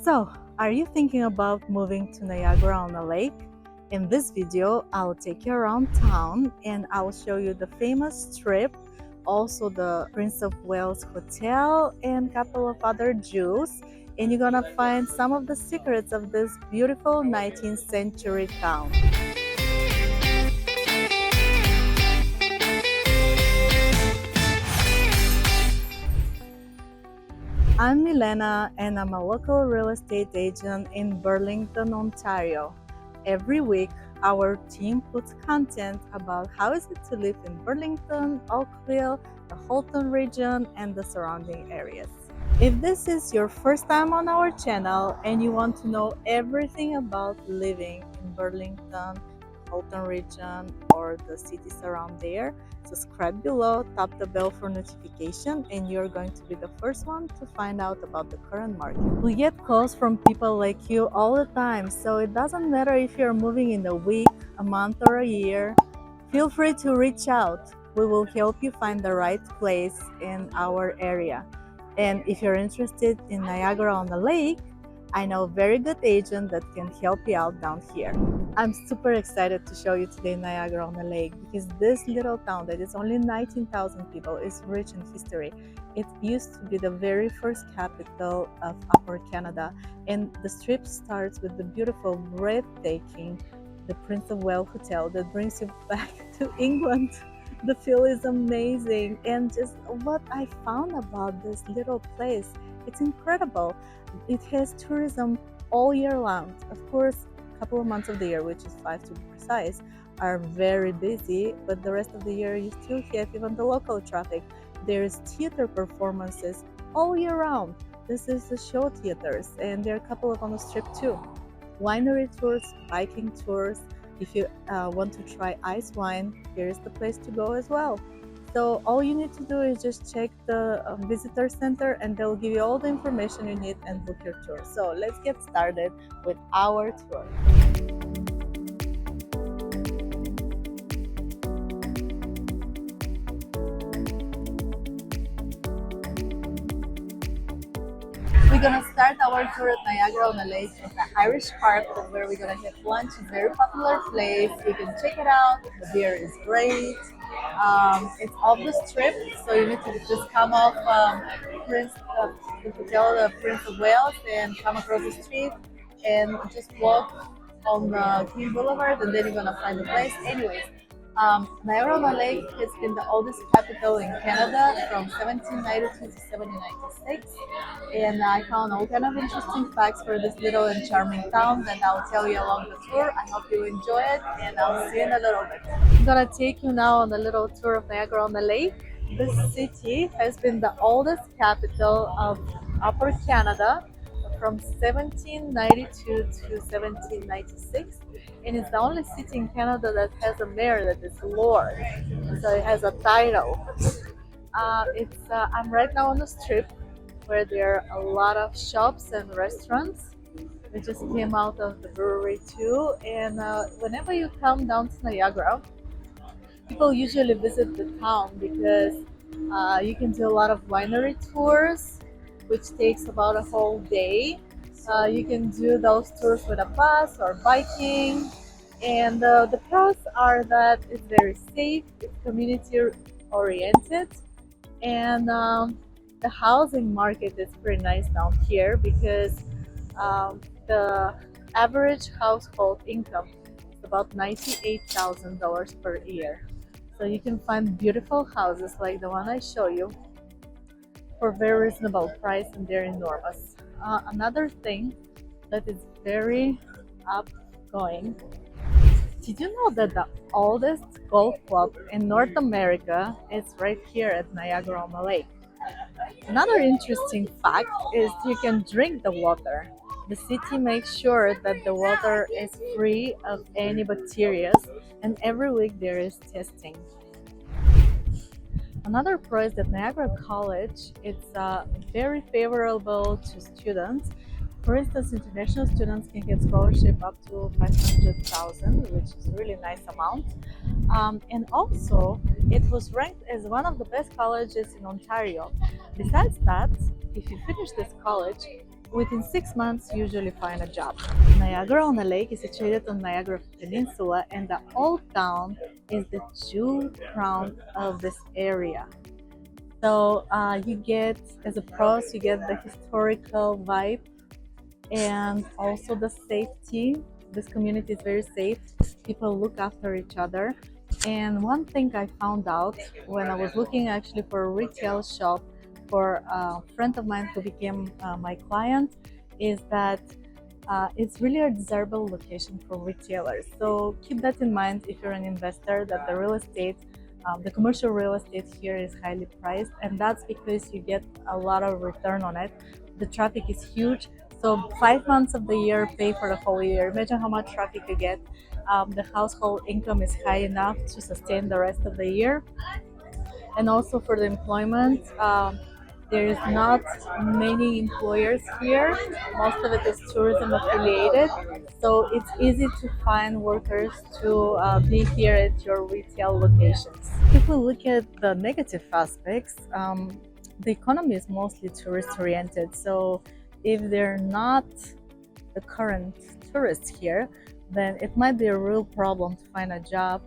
So, are you thinking about moving to Niagara-on-the-Lake? In this video, I'll take you around town and I'll show you the famous strip, also the Prince of Wales Hotel and a couple of other jewels. And you're gonna find some of the secrets of this beautiful 19th century town. I'm Milena and I'm a local real estate agent in Burlington, Ontario. Every week, our team puts content about how is it to live in Burlington, Oakville, the Halton region, and the surrounding areas. If this is your first time on our channel and you want to know everything about living in Burlington, Halton region, or the cities around there, subscribe below, tap the bell for notification, and you're going to be the first one to find out about the current market. We get calls from people like you all the time, so it doesn't matter if you're moving in a week, a month, or a year. Feel free to reach out. We will help you find the right place in our area. And if you're interested in Niagara-on-the-Lake, I know a very good agent that can help you out down here. I'm super excited to show you today Niagara-on-the-Lake because this little town that is only 19,000 people is rich in history. It used to be the very first capital of Upper Canada, and the strip starts with the beautiful, breathtaking, the Prince of Wales Hotel that brings you back to England. The feel is amazing, and just what I found about this little place, it's incredible. It has tourism all year round. Of course, a couple of months of the year, which is 5 to be precise, are very busy, but the rest of the year you still have even the local traffic. There's theater performances all year round. This is the show theaters, and there are a couple of on the strip too. Winery tours, biking tours. If you want to try ice wine, here's the place to go as well. So all you need to do is just check the visitor center and they'll give you all the information you need and book your tour. So let's get started with our tour. We're gonna start our tour at Niagara-on-the-Lake at the Irish Park, where we're gonna have lunch. It's a very popular place. You can check it out. The beer is great. It's off the strip, so you need to just come off the hotel, the Prince of Wales, and come across the street and just walk on Queen Boulevard, and then you're gonna find the place. Anyways, Niagara-on-the-Lake has been the oldest capital in Canada from 1792 to 1796, and I found all kind of interesting facts for this little and charming town that I'll tell you along the tour. I hope you enjoy it, and I'll see you in a little bit. I'm gonna take you now on a little tour of Niagara-on-the-Lake. This city has been the oldest capital of Upper Canada from 1792 to 1796, and it's the only city in Canada that has a mayor that is Lord, so it has a title. I'm right now on the strip where there are a lot of shops and restaurants. We just came out of the brewery too, and whenever you come down to Niagara, people usually visit the town because you can do a lot of winery tours, which takes about a whole day. You can do those tours with a bus or biking, and the pros are that it's very safe, it's community oriented, and the housing market is pretty nice down here because the average household income is about $98,000 per year. So you can find beautiful houses like the one I show you for very reasonable price, and they're enormous. Another thing that is very upgoing. Did you know that the oldest golf club in North America is right here at Niagara-on-the-Lake? Another interesting fact is you can drink the water. The city makes sure that the water is free of any bacteria, and every week there is testing. Another pro is that Niagara College, it's very favorable to students. For instance, international students can get scholarship up to $500,000, which is a really nice amount. And also, it was ranked as one of the best colleges in Ontario. Besides that, if you finish this college, within 6 months you usually find a job. Niagara-on-the-Lake is situated on Niagara Peninsula, and the old town is the jewel crown of this area. So you get, as a pros, you get the historical vibe and also the safety. This community is very safe. People look after each other. And one thing I found out when I was looking actually for a retail shop for a friend of mine who became my client is that it's really a desirable location for retailers. So keep that in mind if you're an investor, that the real estate, the commercial real estate here is highly priced, and that's because you get a lot of return on it. The traffic is huge. So 5 months of the year pay for the whole year. Imagine how much traffic you get. The household income is high enough to sustain the rest of the year. And also for the employment, there is not many employers here. Most of it is tourism affiliated, so it's easy to find workers to be here at your retail locations. If we look at the negative aspects, the economy is mostly tourist oriented. So if they're not the current tourists here, then it might be a real problem to find a job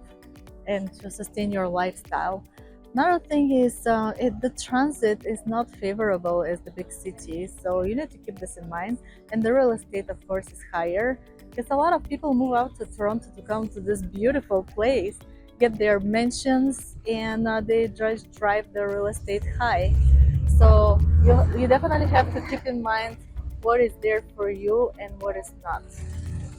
and to sustain your lifestyle. Another thing is the transit is not favorable as the big cities, so you need to keep this in mind. And the real estate, of course, is higher because a lot of people move out to Toronto to come to this beautiful place, get their mansions, and they just drive the real estate high. So you definitely have to keep in mind what is there for you and what is not.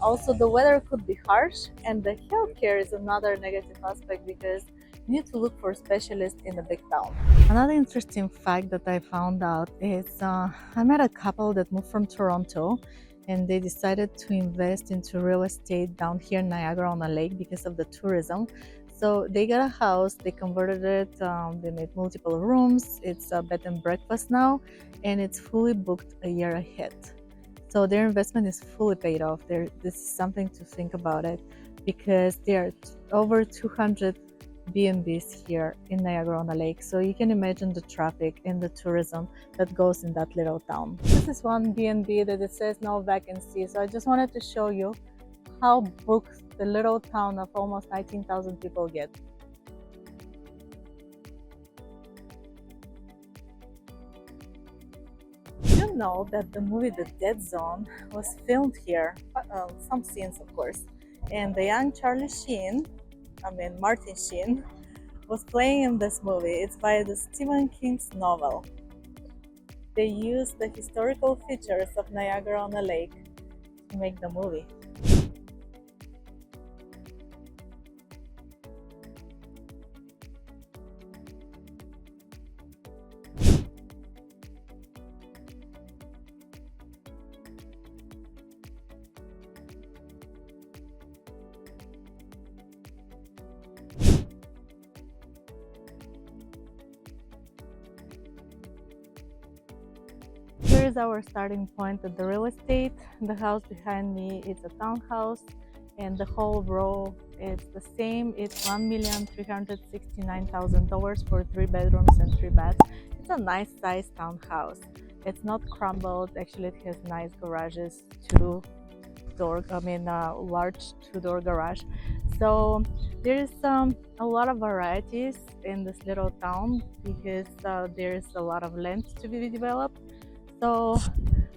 Also, the weather could be harsh, and the healthcare is another negative aspect because you need to look for specialists in the big town. Another interesting fact that I found out is I met a couple that moved from Toronto and they decided to invest into real estate down here in Niagara-on-the-Lake because of the tourism. So they got a house, they converted it, they made multiple rooms, it's a bed and breakfast now, and it's fully booked a year ahead. So their investment is fully paid off. This is something to think about it because there are over 200 B&Bs here in Niagara-on-the-Lake. So you can imagine the traffic and the tourism that goes in that little town. This is one B&B that it says no vacancy. So I just wanted to show you how booked the little town of almost 19,000 people get. You know that the movie The Dead Zone was filmed here, some scenes of course, and the young Martin Sheen, was playing in this movie. It's by the Stephen King's novel. They used the historical features of Niagara-on-the-Lake to make the movie. Here is our starting point at the real estate. The house behind me is a townhouse, and the whole row is the same. It's $1,369,000 for 3 bedrooms and 3 baths. It's a nice size townhouse. It's not crumbled. Actually, it has nice garages, large two-door garage. So there is a lot of varieties in this little town because there's a lot of land to be developed. So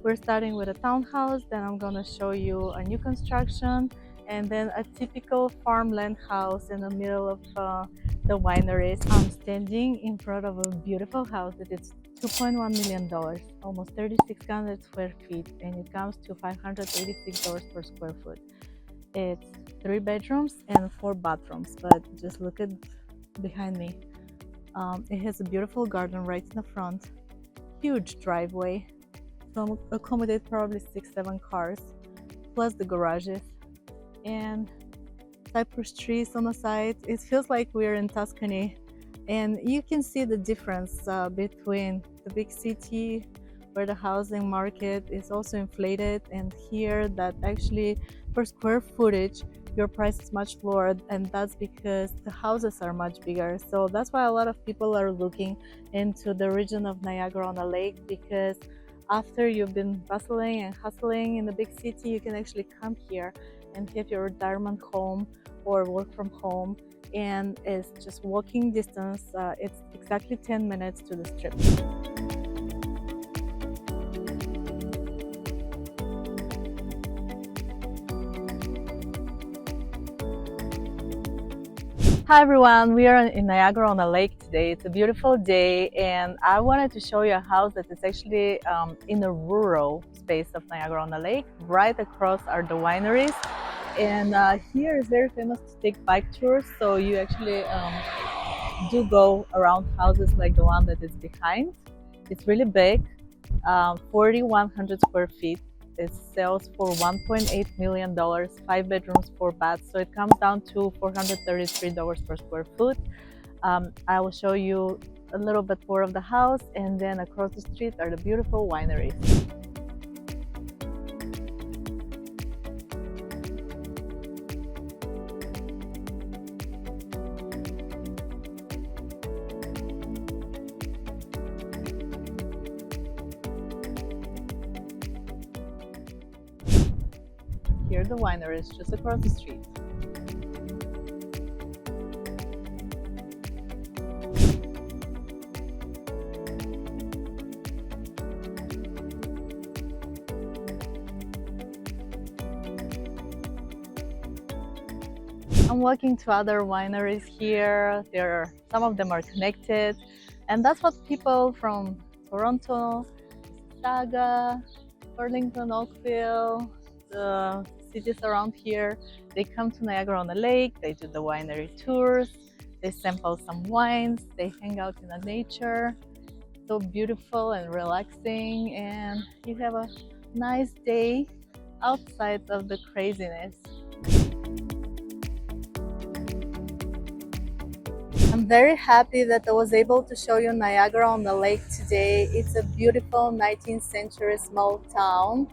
we're starting with a townhouse, then I'm gonna show you a new construction, and then a typical farmland house in the middle of the wineries. I'm standing in front of a beautiful house that is $2.1 million, almost 3,600 square feet, and it comes to $586 per square foot. It's 3 bedrooms and 4 bathrooms, but just look at behind me. It has a beautiful garden right in the front, huge driveway to accommodate probably 6-7 cars, plus the garages and cypress trees on the side. It feels like we're in Tuscany, and you can see the difference between the big city where the housing market is also inflated, and here that actually per square footage your price is much lower, and that's because the houses are much bigger. So that's why a lot of people are looking into the region of Niagara-on-the-Lake, because after you've been bustling and hustling in the big city, you can actually come here and have your retirement home or work from home, and it's just walking distance. It's exactly 10 minutes to the strip. Hi everyone, we are in Niagara on a lake today. It's a beautiful day, and I wanted to show you a house that is actually in a rural space of Niagara on the lake. Right across are the wineries, and here is very famous to take bike tours. So you actually do go around houses like the one that is behind. It's really big, 4,100 square feet. It sells for $1.8 million, 5 bedrooms, 4 baths. So it comes down to $433 per square foot. I will show you a little bit more of the house, and then across the street are the beautiful wineries. Here the wineries just across the street. I'm walking to other wineries here. Some of them are connected, and that's what people from Toronto, Mississauga, Burlington, Oakville, the cities around here, they come to Niagara-on-the-Lake. They do the winery tours, they sample some wines, they hang out in the nature. So beautiful and relaxing, and you have a nice day outside of the craziness. I'm very happy that I was able to show you Niagara-on-the-Lake today. It's a beautiful 19th century small town,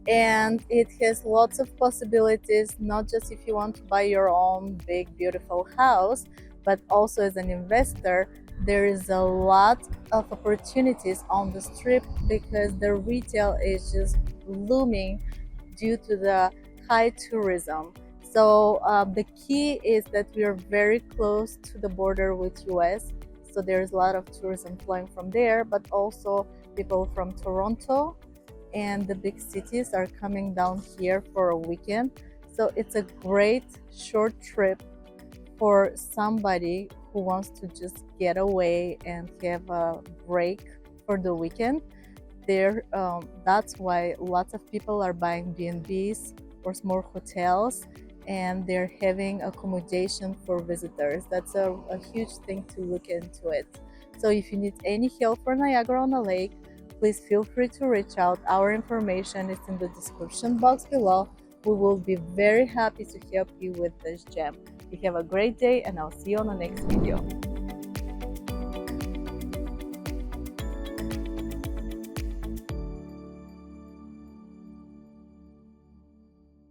and it has lots of possibilities, not just if you want to buy your own big beautiful house, but also as an investor. There is a lot of opportunities on the strip because the retail is just blooming due to the high tourism. So the key is that we are very close to the border with US, so there's a lot of tourism flowing from there, but also people from Toronto and the big cities are coming down here for a weekend. So it's a great short trip for somebody who wants to just get away and have a break for the weekend. That's why lots of people are buying B&Bs or small hotels, and they're having accommodation for visitors. That's a huge thing to look into it. So if you need any help for Niagara-on-the-Lake, please feel free to reach out. Our information is in the description box below. We will be very happy to help you with this gem. You have a great day, and I'll see you on the next video.